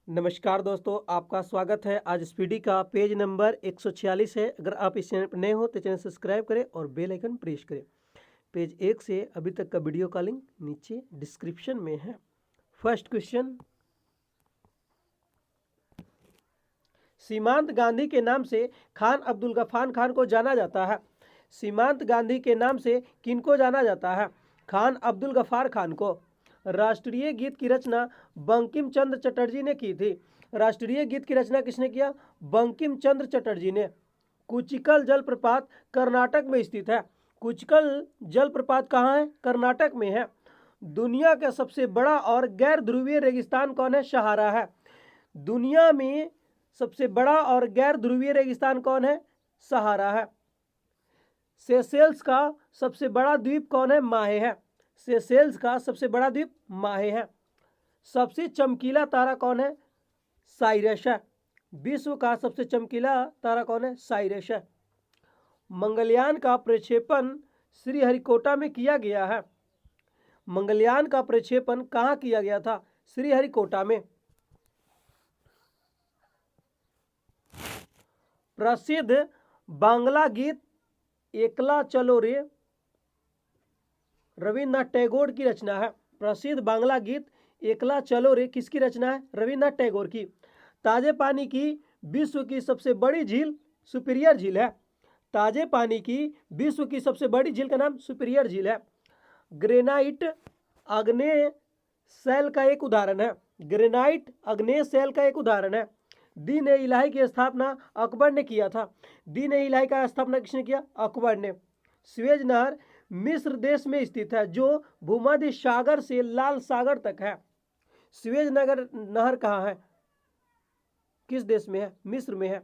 नमस्कार दोस्तों, आपका स्वागत है। आज स्पीडी का पेज नंबर 146 है। अगर आप इस चैनल पर नए हो तो चैनल सब्सक्राइब करें और बेल आइकन प्रेस करें। पेज 1 से अभी तक का वीडियो का लिंक नीचे डिस्क्रिप्शन में है। फर्स्ट क्वेश्चन, सीमांत गांधी के नाम से खान अब्दुल गफ्फार खान को जाना जाता है। सीमांत गांधी के नाम से किनको जाना जाता है? खान अब्दुल गफ्फार खान को। राष्ट्रीय गीत की रचना बंकिम चंद्र चटर्जी ने की थी। राष्ट्रीय गीत की रचना किसने किया? बंकिम चंद्र चटर्जी ने। कुचिकल जलप्रपात कर्नाटक में स्थित है। कुचिकल जलप्रपात कहाँ है? कर्नाटक में है। दुनिया का सबसे बड़ा और गैर ध्रुवीय रेगिस्तान कौन है? सहारा है। दुनिया में सबसे बड़ा और गैर ध्रुवीय रेगिस्तान कौन है? सहारा है। सेशेल्स का सबसे बड़ा द्वीप कौन है? माहे है। सेशेल्स का सबसे बड़ा द्वीप माहे है। सबसे चमकीला तारा कौन है? साइरस है। विश्व का सबसे चमकीला तारा कौन है? साइरस है। मंगलयान का प्रक्षेपण श्रीहरिकोटा में किया गया है। मंगलयान का प्रक्षेपण कहाँ किया गया था? श्रीहरिकोटा में। प्रसिद्ध बांग्ला गीत एकला चलो रे रविन्द्रनाथ टैगोर की रचना है। प्रसिद्ध बांग्ला गीत एकला चलो रे किसकी रचना है? रविन्द्रनाथ टैगोर की। ताजे पानी की विश्व की सबसे बड़ी झील सुपीरियर झील है। ताजे पानी की विश्व की सबसे बड़ी झील का नाम सुपीरियर झील है। ग्रेनाइट आग्नेय शैल का एक उदाहरण है। ग्रेनाइट आग्नेय शैल का एक उदाहरण है। दीन ए इलाही की स्थापना अकबर ने किया था। दीन ए इलाही का स्थापना किसने किया? अकबर ने। स्वेज नहर मिस्र देश में स्थित है जो भूमध्य सागर से लाल सागर तक है। स्वेज नहर कहाँ है? किस देश में है? मिस्र में है,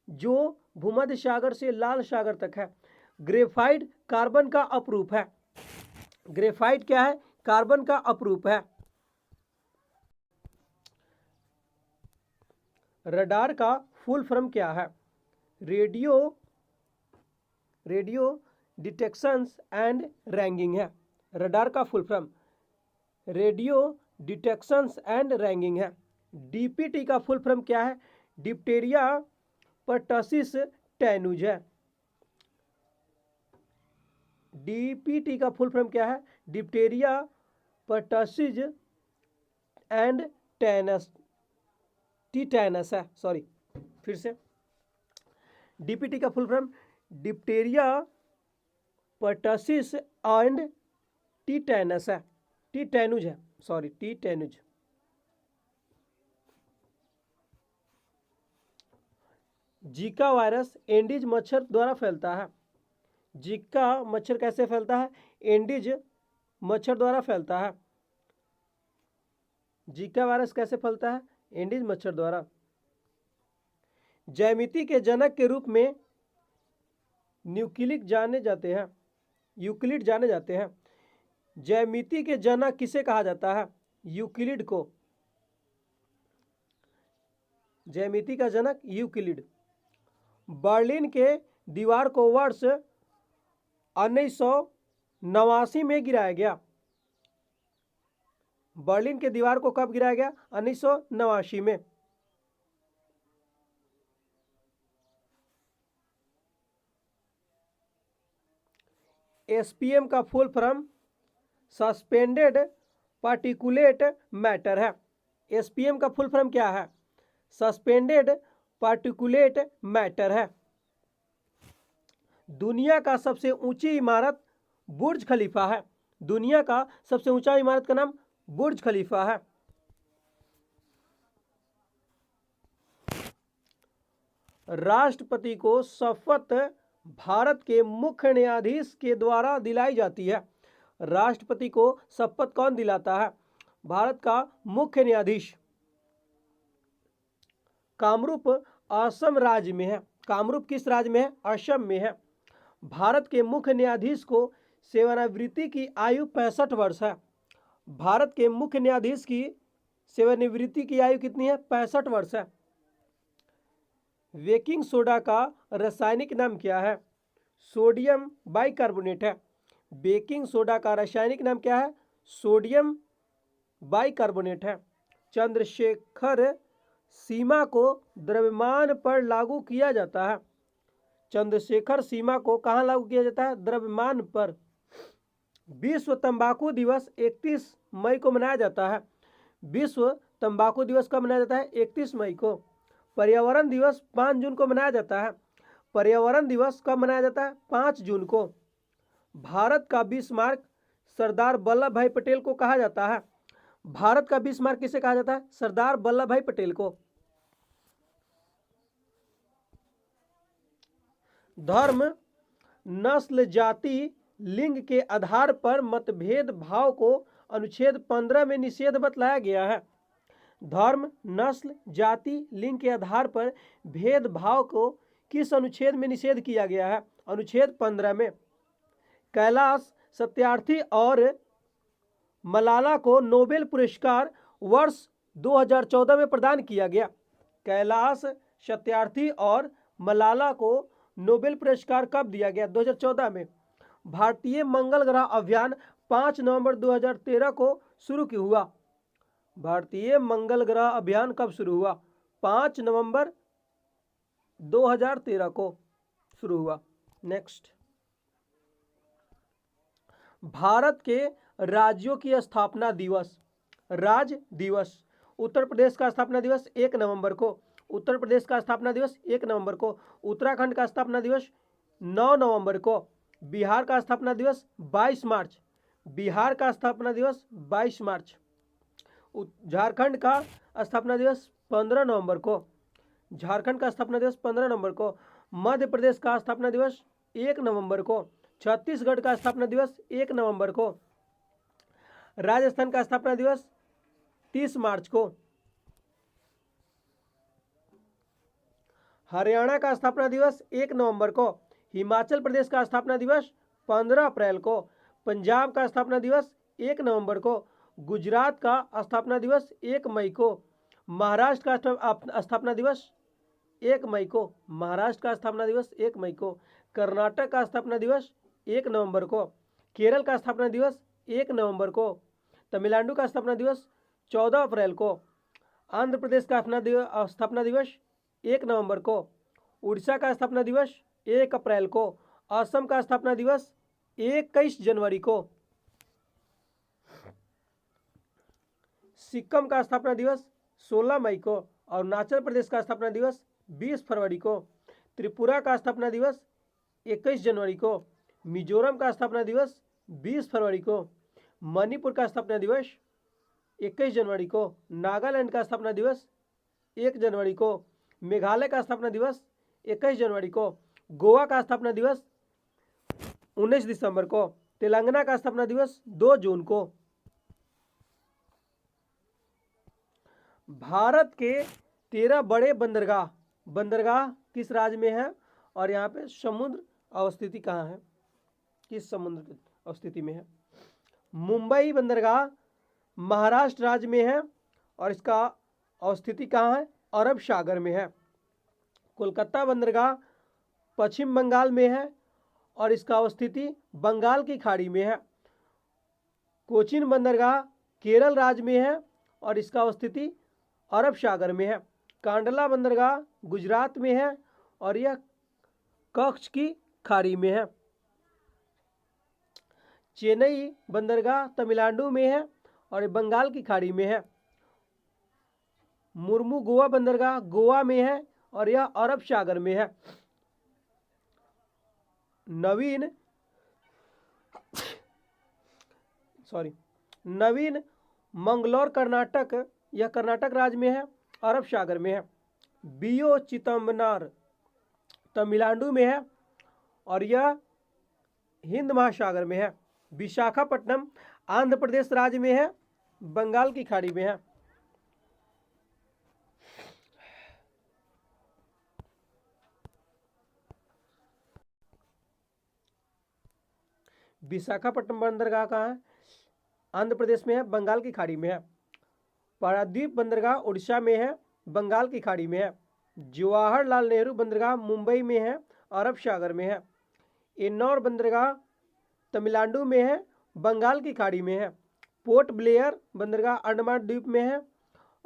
जो भूमध्य सागर से लाल सागर तक है। ग्रेफाइट कार्बन का अपरूप है। ग्रेफाइट क्या है? कार्बन का अपरूप है। रडार का फुल फॉर्म क्या है? रेडियो डिटेक्शंस एंड रैंगिंग है। रडार का full form radio detections and ranging है। डीपीटी का फुल फॉर्म क्या है? डिप्टेरिया पर्टसिस टैनुज है। डीपीटी का फुल फॉर्म क्या है? डिप्टेरिया पर्टसिस एंड टैनस टीटैनस है। सॉरी, फिर से। डीपीटी का फुल फॉर्म डिप्टेरिया पर्टसिस एंड टीटैनस है। टीटैनुज है, सॉरी, टीटैनुज। जीका वायरस एंडीज मच्छर द्वारा फैलता है। जीका मच्छर कैसे फैलता है? एंडीज मच्छर द्वारा फैलता है। जीका वायरस कैसे फैलता है? एंडीज मच्छर द्वारा। ज्यामिति के जनक के रूप में यूक्लिड जाने जाते हैं। ज्यामिति के जनक किसे कहा जाता है? यूक्लिड को। ज्यामिति का जनक यूक्लिड। बर्लिन के दीवार को वर्ष 1989 में गिराया गया। बर्लिन के दीवार को कब गिराया गया? 1989 में। एसपीएम का full form suspended particulate matter है। एसपीएम का फुल फॉर्म क्या है? सस्पेंडेड पार्टिकुलेट मैटर है। दुनिया का सबसे ऊंची इमारत बुर्ज खलीफा है। दुनिया का सबसे ऊंचा इमारत का नाम बुर्ज खलीफा है। राष्ट्रपति को शपथ भारत के मुख्य न्यायाधीश के द्वारा दिलाई जाती है। राष्ट्रपति को शपथ कौन दिलाता है? भारत का मुख्य न्यायाधीश। कामरूप असम राज्य में है। कामरूप किस राज्य में है? असम में है। भारत के मुख्य न्यायाधीश को सेवानिवृत्ति की आयु 65 वर्ष है। भारत के मुख्य न्यायाधीश की सेवानिवृत्ति की आयु कितनी है? 65 वर्ष है। बेकिंग सोडा का रासायनिक नाम क्या है? सोडियम बाइकार्बोनेट है। बेकिंग सोडा का रासायनिक नाम क्या है? सोडियम बाइकार्बोनेट है। चंद्रशेखर सीमा को द्रव्यमान पर लागू किया जाता है? चंद्रशेखर सीमा को कहाँ लागू किया जाता है? द्रव्यमान पर। विश्व तंबाकू दिवस 31 मई को मनाया जाता है। विश्व तंबाकू दिवस कब मनाया जाता है? 31 मई को। पर्यावरण दिवस 5 जून को मनाया जाता है। पर्यावरण दिवस कब मनाया जाता है? 5 जून को। भारत का बिस्मार्क सरदार वल्लभ भाई पटेल को कहा जाता है? भारत का बिस्मार्क किसे कहा जाता है? सरदार वल्लभ भाई पटेल को। धर्म, नस्ल, जाति, लिंग के आधार पर मतभेद भाव को अनुच्छेद 15 में निषेध बतलाया गया है। धर्म, नस्ल, जाति, लिंग के आधार पर भेदभाव को किस अनुच्छेद में निषेध किया गया है? अनुच्छेद 15 में। कैलाश सत्यार्थी और मलाला को नोबेल पुरस्कार वर्ष 2014 में प्रदान किया गया। कैलाश सत्यार्थी और मलाला को नोबेल पुरस्कार कब दिया गया? 2014 में। भारतीय मंगल ग्रह अभियान 5 नवंबर 2013 को शुरू क्यों हुआ? भारतीय मंगल ग्रह अभियान कब शुरू हुआ? 5 नवंबर 2013 को शुरू हुआ। नेक्स्ट, भारत के राज्यों की स्थापना दिवस। राज्य दिवस। उत्तर प्रदेश का स्थापना दिवस 1 नवंबर को। उत्तर प्रदेश का स्थापना दिवस 1 नवंबर को। उत्तराखंड का स्थापना दिवस 9 नवंबर को। बिहार का स्थापना दिवस 22 मार्च। बिहार का स्थापना दिवस 22 मार्च। झारखंड का स्थापना दिवस 15 नवंबर को। झारखंड का स्थापना दिवस 15 नवंबर को। मध्य प्रदेश का स्थापना दिवस 1 नवंबर को। छत्तीसगढ़ का स्थापना दिवस 1 नवंबर को। राजस्थान का स्थापना दिवस 30 मार्च को। हरियाणा का स्थापना दिवस 1 नवंबर को। हिमाचल प्रदेश का स्थापना दिवस 15 अप्रैल को। पंजाब का स्थापना दिवस 1 नवंबर को। गुजरात का स्थापना दिवस 1 मई को। महाराष्ट्र का स्थापना दिवस 1 मई को। महाराष्ट्र का स्थापना दिवस 1 मई को। कर्नाटक का स्थापना दिवस 1 नवंबर को। केरल का स्थापना दिवस 1 नवंबर को। तमिलनाडु का स्थापना दिवस 14 अप्रैल को। आंध्र प्रदेश का स्थापना दिवस 1 नवंबर को। उड़ीसा का स्थापना दिवस 1 अप्रैल को। असम का स्थापना दिवस 21 जनवरी को। सिक्किम का स्थापना दिवस 16 मई को। अरुणाचल प्रदेश का स्थापना दिवस 20 फरवरी को। त्रिपुरा का स्थापना दिवस 21 जनवरी को। मिजोरम का स्थापना दिवस 20 फरवरी को। मणिपुर का स्थापना दिवस 21 जनवरी को। नागालैंड का स्थापना दिवस 1 जनवरी को। मेघालय का स्थापना दिवस 21 जनवरी को। गोवा का स्थापना दिवस 19 दिसंबर को। तेलंगाना का स्थापना दिवस 2 जून को। भारत के 13 बड़े बंदरगाह। बंदरगाह किस राज्य में है और यहाँ पे समुद्र अवस्थिति कहाँ है? किस समुद्र की अवस्थिति में है? मुंबई बंदरगाह महाराष्ट्र राज्य में है और इसका अवस्थिति कहाँ है? अरब सागर में है। कोलकाता बंदरगाह पश्चिम बंगाल में है और इसका अवस्थिति बंगाल की खाड़ी में है। कोचीन बंदरगाह केरल राज्य में है और इसका अवस्थिति अरब सागर में है। कांडला बंदरगाह गुजरात में है और यह कच्छ की खाड़ी में है। चेन्नई बंदरगाह तमिलनाडु में है और बंगाल की खाड़ी में है। मुर्मू गोवा बंदरगाह गोवा में है और यह अरब सागर में है। नवीन मंगलौर कर्नाटक, यह कर्नाटक राज्य में है, अरब सागर में है। बियो चिदम्बरम तमिलनाडु में है और यह हिंद महासागर में है। विशाखापट्टनम आंध्र प्रदेश राज्य में है, बंगाल की खाड़ी में है। विशाखापट्टनम बंदरगाह कहाँ है? आंध्र प्रदेश में है, बंगाल की खाड़ी में है। पारादीप बंदरगाह उड़ीसा में है, बंगाल की खाड़ी में है। जवाहरलाल नेहरू बंदरगाह मुंबई में है, अरब सागर में है। एन्नौर बंदरगाह तमिलनाडु में है, बंगाल की खाड़ी में है। पोर्ट ब्लेयर बंदरगाह अंडमान द्वीप में है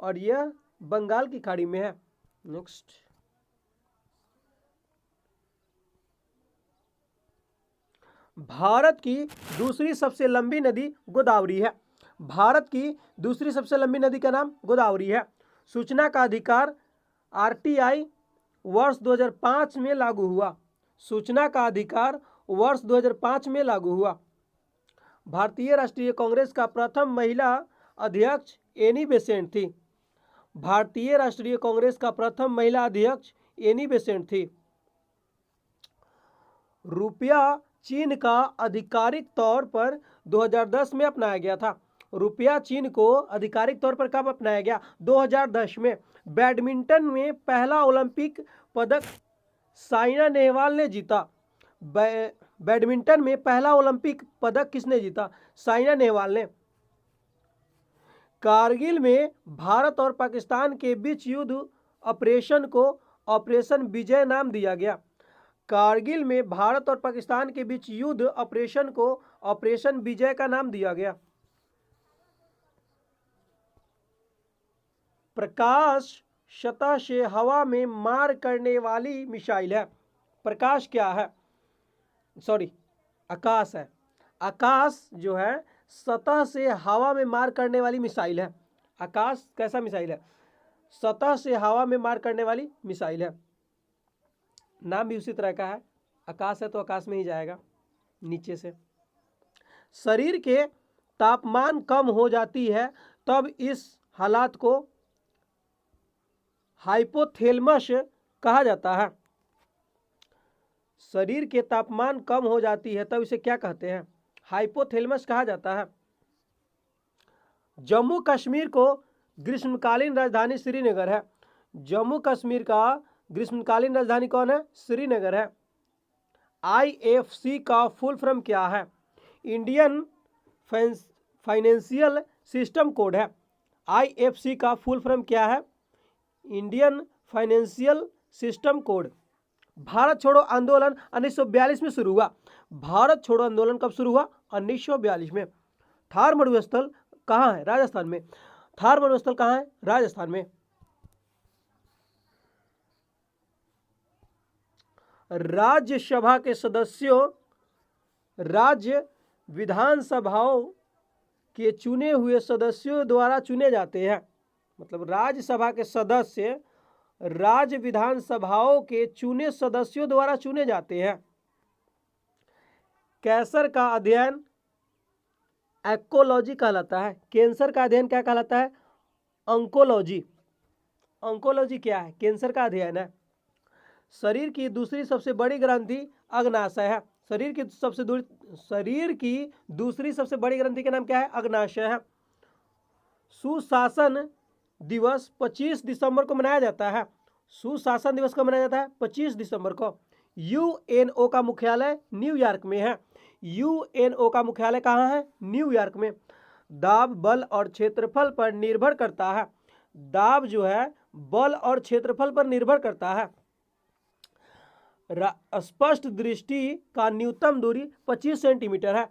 और यह बंगाल की खाड़ी में है। नेक्स्ट, भारत की दूसरी सबसे लंबी नदी गोदावरी है। भारत की दूसरी सबसे लंबी नदी का नाम गोदावरी है। सूचना का अधिकार आरटीआई वर्ष 2005 में लागू हुआ। सूचना का अधिकार वर्ष 2005 में लागू हुआ। भारतीय राष्ट्रीय कांग्रेस का प्रथम महिला अध्यक्ष एनी बेसेंट थी। भारतीय राष्ट्रीय कांग्रेस का प्रथम महिला अध्यक्ष एनी बेसेंट थी। रुपया चीन का आधिकारिक तौर पर 2010 में अपनाया गया था। रुपया चीन को आधिकारिक तौर पर कब अपनाया गया? 2010 में। बैडमिंटन में पहला ओलंपिक पदक साइना नेहवाल ने जीता। बैडमिंटन में पहला ओलंपिक पदक किसने जीता? साइना नेहवाल ने। कारगिल में भारत और पाकिस्तान के बीच युद्ध ऑपरेशन को ऑपरेशन विजय नाम दिया गया। कारगिल में भारत और पाकिस्तान के बीच युद्ध ऑपरेशन को ऑपरेशन विजय का नाम दिया गया। प्रकाश सतह से हवा में मार करने वाली मिसाइल है। प्रकाश क्या है? आकाश है। आकाश जो है सतह से हवा में मार करने वाली मिसाइल है। आकाश कैसा मिसाइल है? सतह से हवा में मार करने वाली मिसाइल है। नाम भी उसी तरह का है। आकाश है तो आकाश में ही जाएगा, नीचे से। शरीर के तापमान कम हो जाती है तब इस हालात को हाइपोथैलेमस कहा जाता है। शरीर के तापमान कम हो जाती है तब इसे क्या कहते हैं? हाइपोथैलेमस कहा जाता है। जम्मू कश्मीर को ग्रीष्मकालीन राजधानी श्रीनगर है। जम्मू कश्मीर का ग्रीष्मकालीन राजधानी कौन है? श्रीनगर है। IFC का फुल फॉर्म क्या है? इंडियन फाइनेंशियल सिस्टम कोड है। IFC का फुल फॉर्म क्या है? Indian financial system code. Bharat छोड़ो आंदोलन 1942 में शुरू हुआ। भारत छोड़ो आंदोलन कब शुरू हुआ? 1942 में। थार मरुस्थल कहाँ है? राजस्थान में। थार मरुस्थल कहाँ है? राजस्थान में। राज्यसभा के सदस्यों राज्य विधानसभाओं के चुने हुए सदस्यों द्वारा चुने जाते हैं। मतलब राज्यसभा के सदस्य राज्य विधानसभाओं के चुने सदस्यों द्वारा चुने जाते हैं। कैंसर का अध्ययन एकोलॉजी कहलाता है। कैंसर का अध्ययन क्या कहलाता है? ऑन्कोलॉजी। ऑन्कोलॉजी क्या है? कैंसर का अध्ययन है। शरीर की दूसरी सबसे बड़ी ग्रंथि अग्नाशय है। शरीर की दूसरी सबसे बड़ी ग्रंथि का नाम क्या है? अग्नाशय है। सुशासन दिवस 25 दिसंबर को मनाया जाता है। सुशासन दिवस कब मनाया जाता है? 25 दिसंबर को। UNO का मुख्यालय न्यूयॉर्क में है। UNO का मुख्यालय कहाँ है? न्यूयॉर्क में। दाब बल और क्षेत्रफल पर निर्भर करता है। दाब जो है बल और क्षेत्रफल पर निर्भर करता है। स्पष्ट दृष्टि का न्यूनतम दूरी 25 सेंटीमीटर है।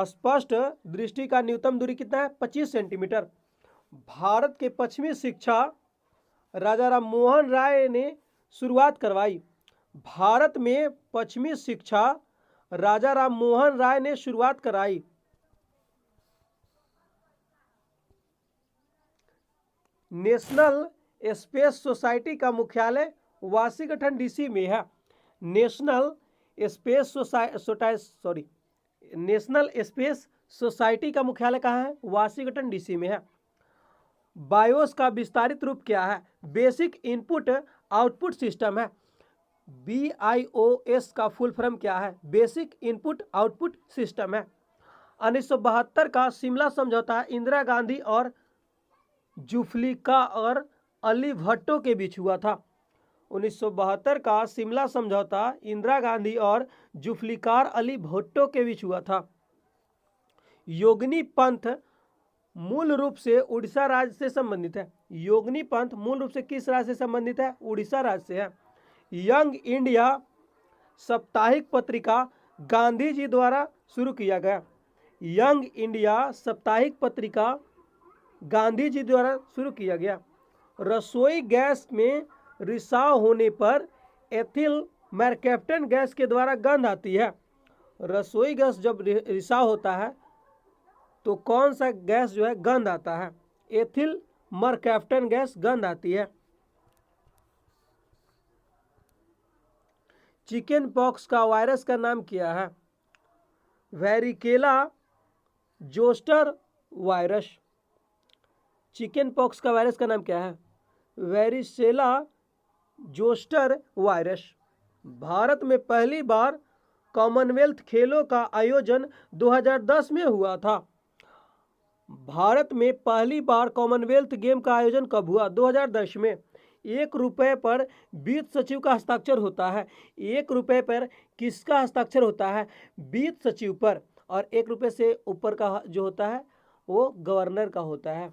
स्पष्ट दृष्टि का न्यूनतम दूरी कितना है? 25 सेंटीमीटर। भारत के पश्चिमी शिक्षा राजा राम मोहन राय ने शुरुआत करवाई। भारत में पश्चिमी शिक्षा राजा राम मोहन राय ने शुरुआत कराई। नेशनल स्पेस सोसाइटी का मुख्यालय वाशिंगटन DC में है। नेशनल स्पेस सोसाइटी का मुख्यालय कहाँ है? वाशिंगटन DC में है। बायोस का विस्तारित रूप क्या है? बेसिक इनपुट आउटपुट सिस्टम है। BIOS का फुल फॉर्म क्या है? बेसिक इनपुट आउटपुट सिस्टम है। 1972 का शिमला समझौता इंदिरा गांधी और जुल्फिकार अली भुट्टो के बीच हुआ था। 1972 का शिमला समझौता इंदिरा गांधी और जुल्फिकार अली भुट्टो के बीच हुआ था। योगिनी पंथ मूल रूप से उड़ीसा राज्य से संबंधित है। योगिनी पंथ मूल रूप से किस राज्य से संबंधित है? उड़ीसा राज्य से है। यंग इंडिया साप्ताहिक पत्रिका गांधी जी द्वारा शुरू किया गया। यंग इंडिया साप्ताहिक पत्रिका गांधी जी द्वारा शुरू किया गया। रसोई गैस में रिसाव होने पर एथिल मरकैप्टन गैस के द्वारा गंध आती है। रसोई गैस जब रिसाव होता है तो कौन सा गैस जो है गंध आता है? एथिल मरकैप्टन गैस गंध आती है। चिकन पॉक्स का वायरस का नाम क्या है? वेरिकेला जोस्टर वायरस। चिकन पॉक्स का वायरस का नाम क्या है? Varicella zoster virus. भारत में पहली बार कॉमनवेल्थ खेलों का आयोजन 2010 में हुआ था। भारत में पहली बार कॉमनवेल्थ गेम का आयोजन कब हुआ? 2010 में। 1 रुपये पर वित्त सचिव का हस्ताक्षर होता है। 1 रुपये पर किसका हस्ताक्षर होता है? वित्त सचिव पर। और 1 रुपये से ऊपर का जो होता है वो गवर्नर का होता है।